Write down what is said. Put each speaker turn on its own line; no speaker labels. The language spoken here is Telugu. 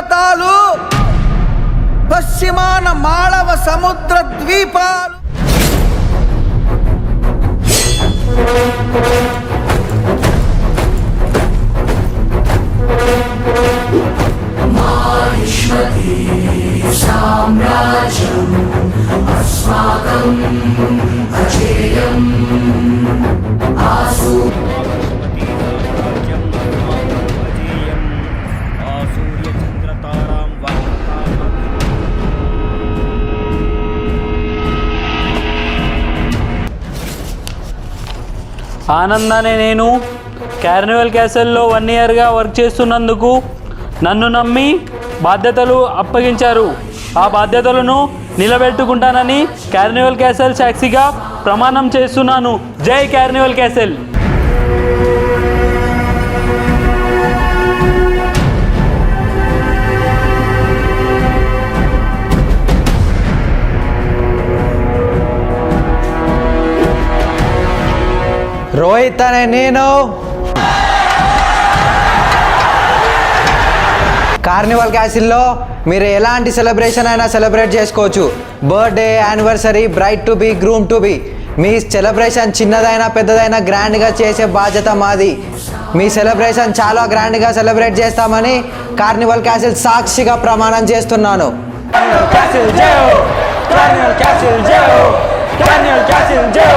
పర్వతాలు, పశ్చిమాన మాళవ సముద్ర ద్వీపాలు,
సామ్రాజ్యం అస్మాకం అజేయం ఆసు
ఆనంద్ అనే నేను కార్నివల్ క్యాసెల్లో 1 ఇయర్గా వర్క్ చేస్తున్నందుకు నన్ను నమ్మి బాధ్యతలు అప్పగించారు. ఆ బాధ్యతలను నిలబెట్టుకుంటానని కార్నివల్ క్యాసెల్ సాక్షిగా ప్రమాణం చేస్తున్నాను. జై కార్నివల్ క్యాసెల్.
రోహిత్ అనే నేను కార్నివల్ క్యాసిల్లో మీరు ఎలాంటి సెలబ్రేషన్ అయినా సెలబ్రేట్ చేసుకోవచ్చు. Birthday, anniversary, braid to be, groom to be, me celebration చిన్నదైనా పెద్దదైనా గ్రాండ్గా చేసే బాధ్యత మాది. మీ సెలబ్రేషన్ చాలా గ్రాండ్గా సెలబ్రేట్ చేస్తామని కార్నివల్ క్యాసిల్ సాక్షిగా ప్రమాణం చేస్తున్నాను.
కార్నివల్ క్యాసిల్ జై! కార్నివల్ క్యాసిల్ జై!